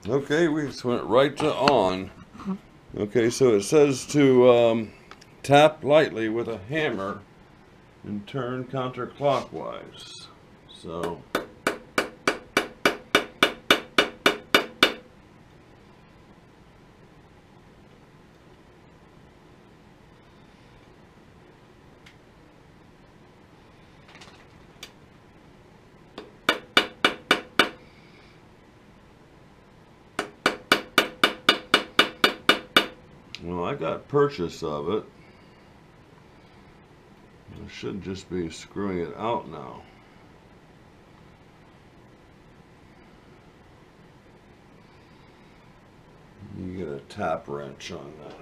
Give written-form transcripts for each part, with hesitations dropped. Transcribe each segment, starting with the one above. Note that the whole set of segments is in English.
Okay, we just went right to on. Okay, so it says to tap lightly with a hammer and turn counterclockwise. So well, I got purchase of it. I should just be screwing it out now. You get a tap wrench on that.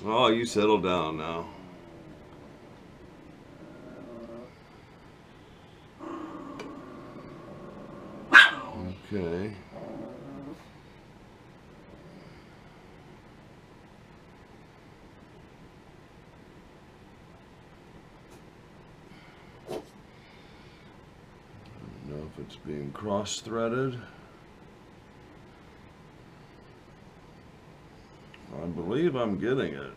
Oh, you settle down now. Okay. I don't know if it's being cross-threaded. I believe I'm getting it.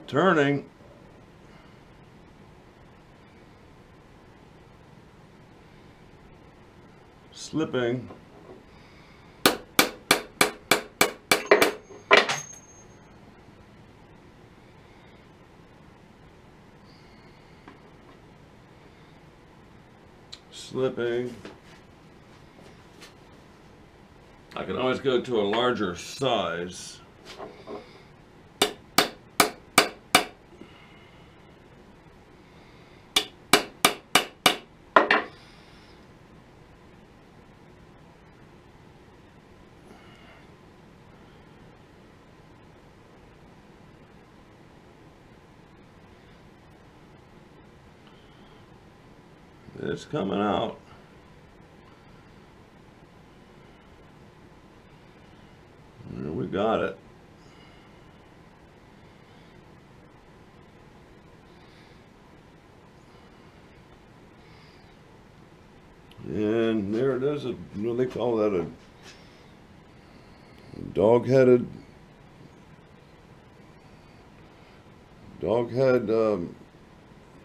Turning. Slipping. Slipping. I can always go to a larger size. It's coming out. There, we got it. And there it is. What do they call that? A dog-headed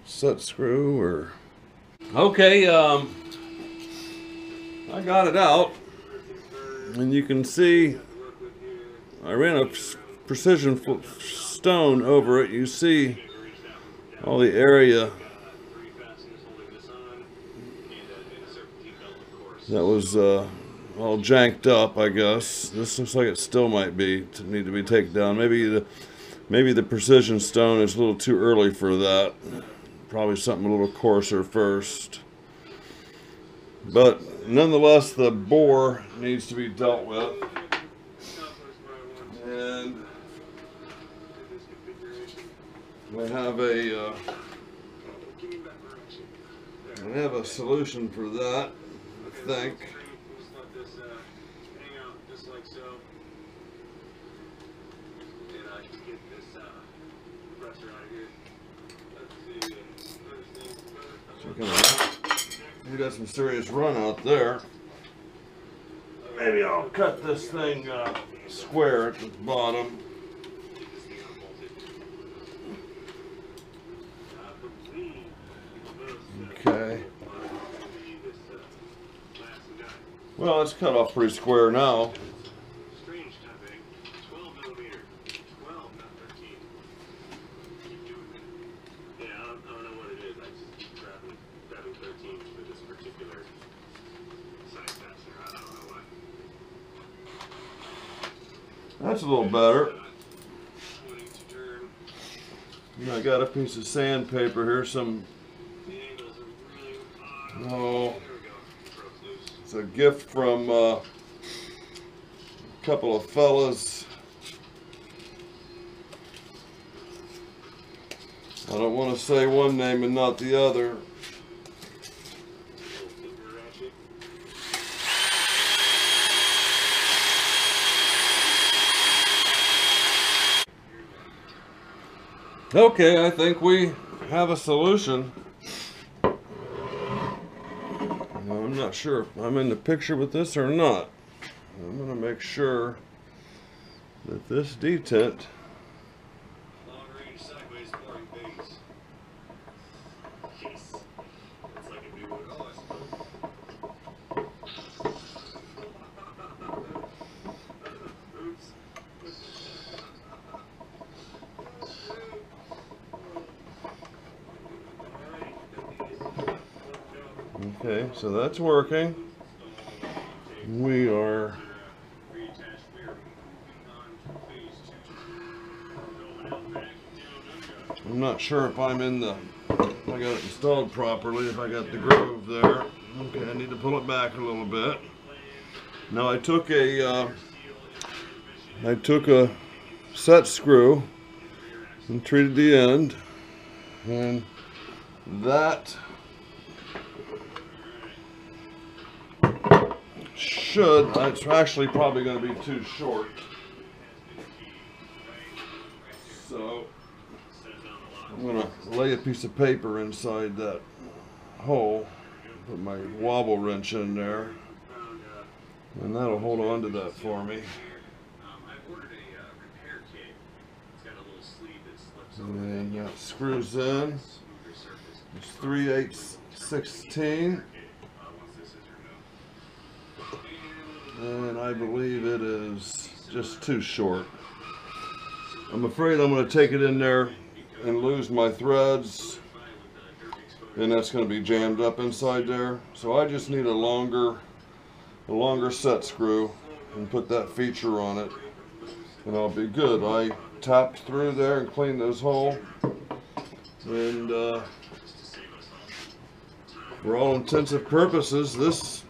set screw, or okay. I got it out, and you can see I ran a precision stone over it. You see all the area that was all janked up, I guess. This looks like it still might need to be taken down. Maybe the precision stone is a little too early for that. Probably something a little coarser first. But nonetheless, the bore needs to be dealt with. And we have a solution for that, I think. We got some serious run out there. Maybe I'll cut this thing square at the bottom. Okay. Well, it's cut off pretty square now. That's a little better. I got a piece of sandpaper here, oh, it's a gift from a couple of fellas. I don't want to say one name and not the other. Okay, I think we have a solution. I'm not sure if I'm in the picture with this or not. I'm going to make sure that this detent okay, so that's working. We are I'm not sure if I'm in the if I got it installed properly, if I got the groove there. Okay, I need to pull it back a little bit. Now I took a set screw and treated the end, and that it's actually probably going to be too short. So I'm going to lay a piece of paper inside that hole, put my wobble wrench in there, and that'll hold on to that for me. And that screws in. It's 3/8/16. And I believe it is just too short. I'm afraid I'm going to take it in there and lose my threads, and that's going to be jammed up inside there. So I just need a longer set screw and put that feature on it, and I'll be good. I tapped through there and cleaned those holes, and for all intents and purposes, this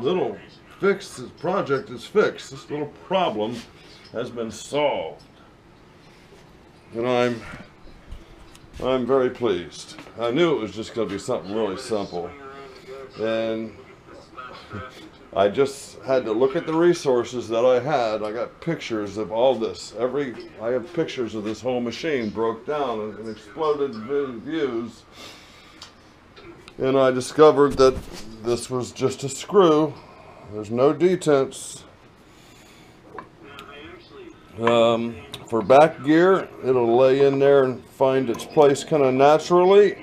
little this project is fixed. This little problem has been solved, and I'm very pleased. I knew it was just going to be something really simple, and I just had to look at the resources that I had. I got pictures of all this. I have pictures of this whole machine broke down and exploded views, and I discovered that this was just a screw. There's no detents. For back gear, it'll lay in there and find its place kind of naturally.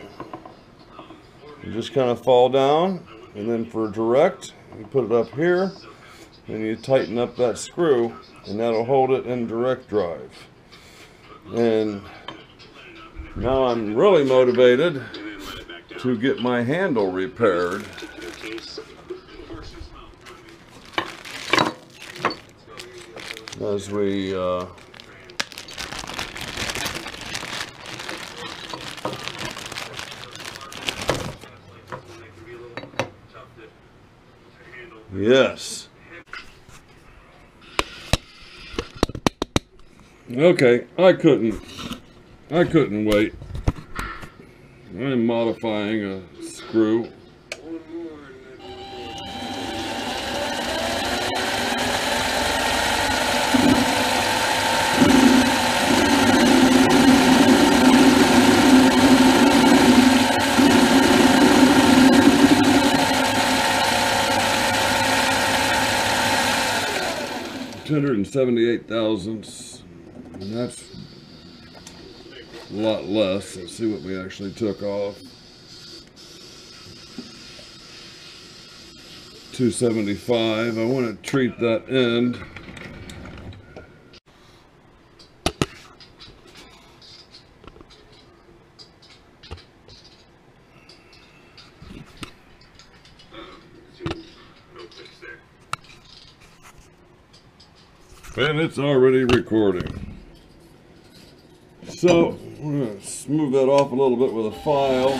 You just kind of fall down, and then for direct, you put it up here, and you tighten up that screw, and that'll hold it in direct drive. And now I'm really motivated to get my handle repaired. As we yes. Okay, I couldn't wait. I'm modifying a screw. $278 thousandths, and that's a lot less. Let's see what we actually took off. 275. I want to treat that end. And it's already recording. So, I'm going to smooth that off a little bit with a file.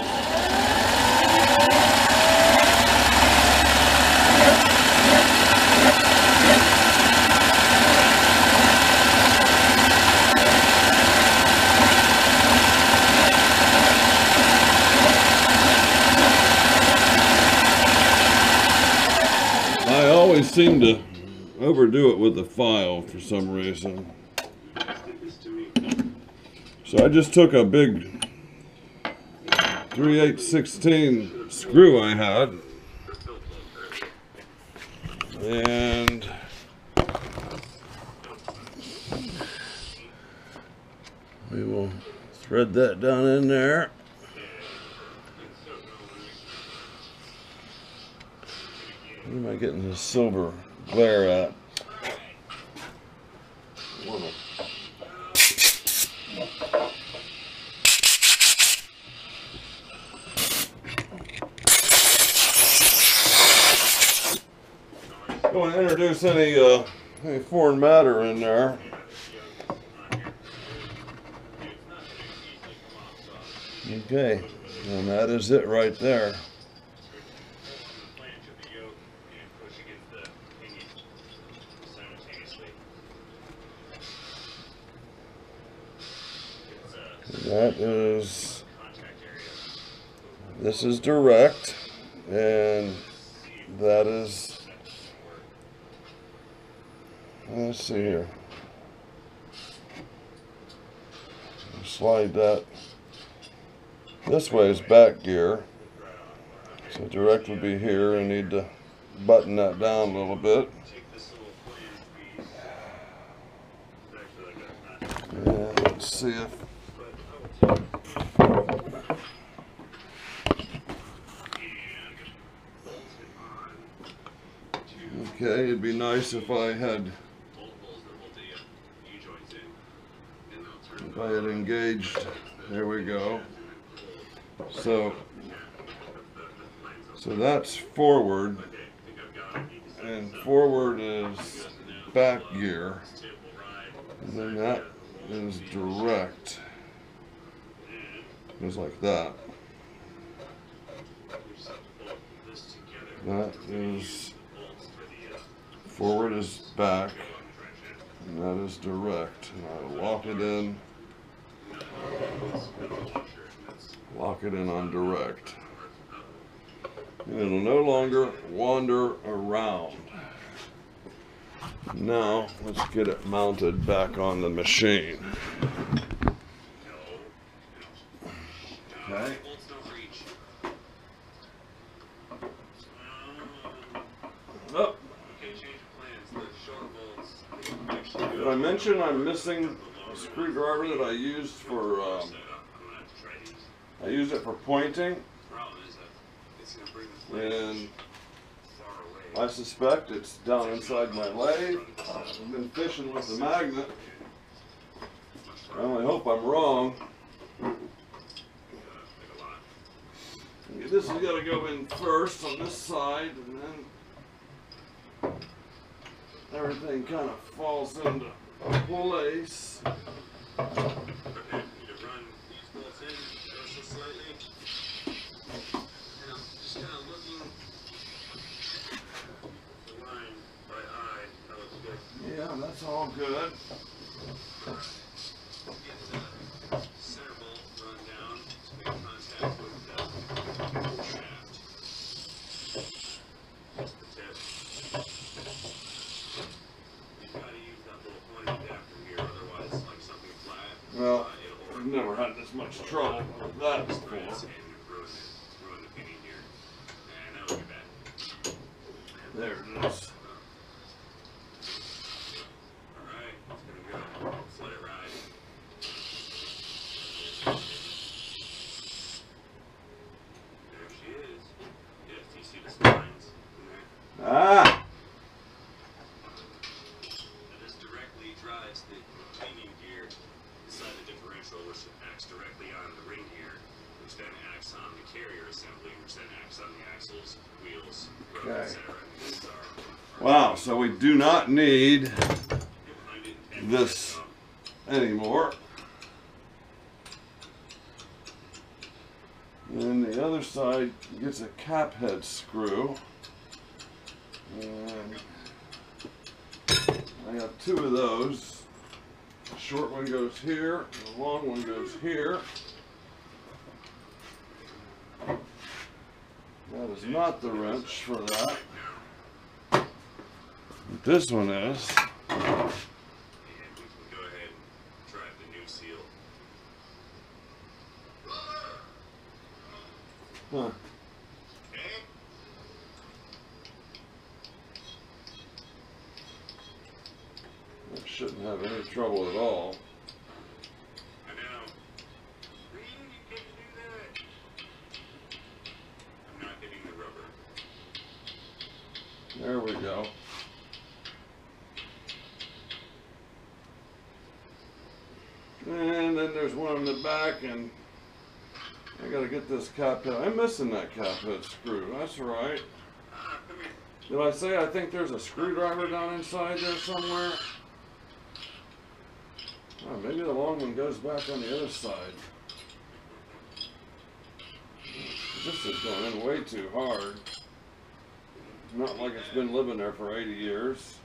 I always seem to overdo it with the file for some reason. So I just took a big 3/8/16 screw I had and we will thread that down in there. Where am I getting this silver glare at? Don't want to introduce any foreign matter in there. Okay, and that is it right there. That is, this is direct, and that is, let's see here, slide that, this way is back gear, so direct would be here. I need to button that down a little bit. And let's see if okay, it'd be nice if I had engaged. There we go. So that's forward, and forward is back gear, and then that is direct. Goes like that. That is forward is back, and that is direct. And I lock it in on direct. And it'll no longer wander around. Now, let's get it mounted back on the machine. Okay. Oh. Did I mention I'm missing a screwdriver that I used for, I used it for pointing, and I suspect it's down inside my lathe. I've been fishing with the magnet. I only hope I'm wrong. This has got to go in first on this side, and then everything kind of falls into place. Yeah, that's all good. Well, I've never had this much trouble with that before. There it is. Ah! This directly drives the retaining gear inside the differential, which acts directly on the ring gear, which then acts on the carrier assembly, which then acts on the axles, wheels, etc. Wow, so we do not need this anymore. And the other side gets a cap head screw. And I have two of those. The short one goes here, and the long one goes here. That is not the wrench for that. But this one is. And we can go ahead and try the new seal. Huh. That shouldn't have any trouble at all. I know. Really? You can't do that. I'm not hitting the rubber. There we go. And then there's one in the back, and I gotta get this cap head. I'm missing that cap head screw. That's right. Come here. Did I say I think there's a screwdriver down inside there somewhere? Oh, maybe the long one goes back on the other side. This is going in way too hard. Not like it's been living there for 80 years.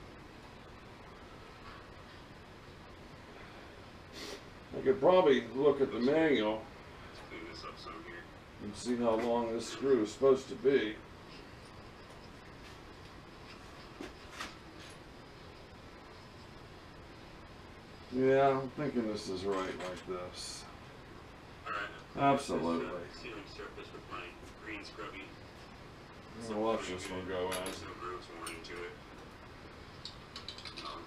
I could probably look at the manual Clean this up some here. and see how long this screw is supposed to be. Yeah, I'm thinking this is right like this. Alright. Absolutely. Sealing surface with my green scrubby. I'm gonna watch this one go in. There's no grooves warning to it.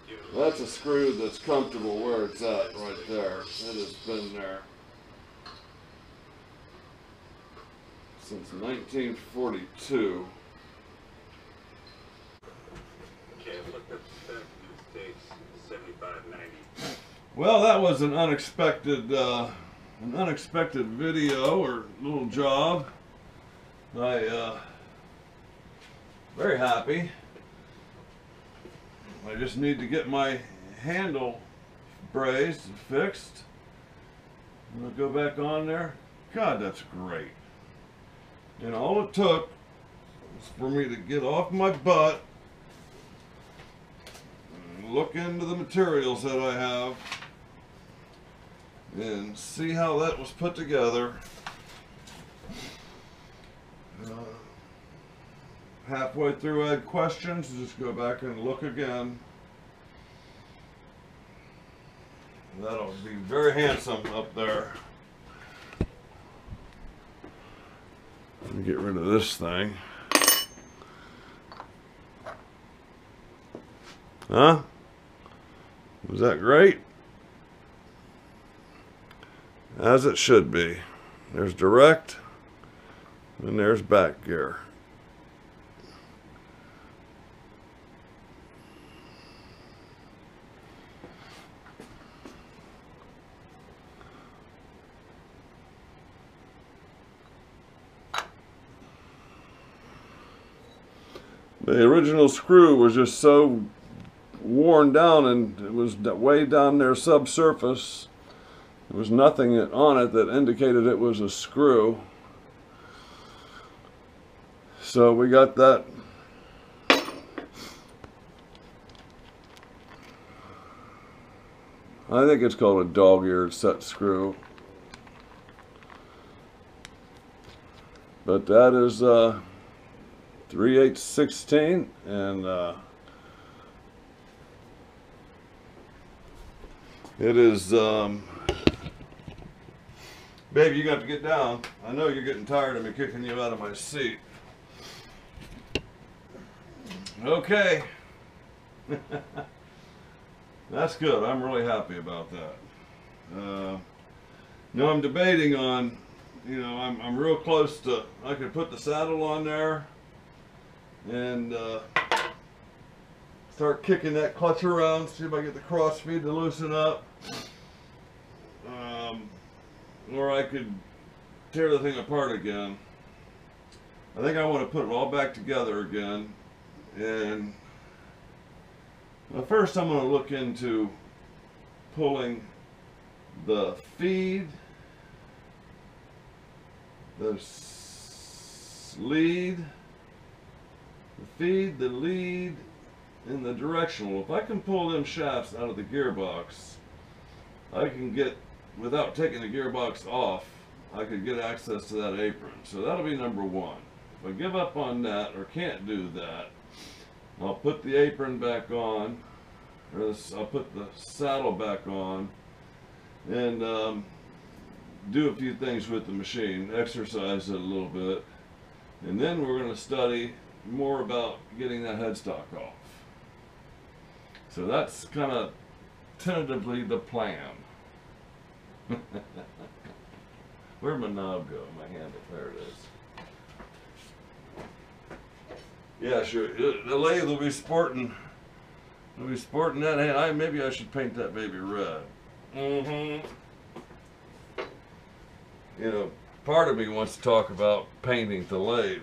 Give it a That's a screw that's comfortable where it's at right there. It has been there since 1942. Okay, I've looked up the spec and it states 7590. Well, that was an unexpected video or little job. Very happy. I just need to get my handle brazed and fixed. I'm gonna go back on there. God, that's great. And all it took was for me to get off my butt and look into the materials that I have and see how that was put together. Halfway through I had questions, just go back and look again. That'll be very handsome up there. Let me get rid of this thing. Huh? Was that great? As it should be. There's direct, and there's back gear. The original screw was just so worn down, and it was way down there subsurface. There was nothing on it that indicated it was a screw. So we got that. I think it's called a dog-eared set screw. But that is 3/8/16, and it is, baby, you got to get down. I know you're getting tired of me kicking you out of my seat. Okay. That's good. I'm really happy about that. Now I'm debating on, I'm real close to, I could put the saddle on there and start kicking that clutch around, see if I get the cross feed to loosen up. Or I could tear the thing apart again. I think I want to put it all back together again. And well, first I'm going to look into pulling the feed, the lead, the feed, the lead, and the directional. If I can pull them shafts out of the gearbox, I can get, without taking the gearbox off, I could get access to that apron. So that'll be number one. If I give up on that or can't do that, I'll put the apron back on, or I'll put the saddle back on, and do a few things with the machine, exercise it a little bit, and then we're going to study more about getting that headstock off. So that's kind of tentatively the plan. Where'd my knob go? My handle, there it is. Yeah, sure. The lathe will be sporting. It'll be sporting that hand. Maybe I should paint that baby red. You know, part of me wants to talk about painting the lathe.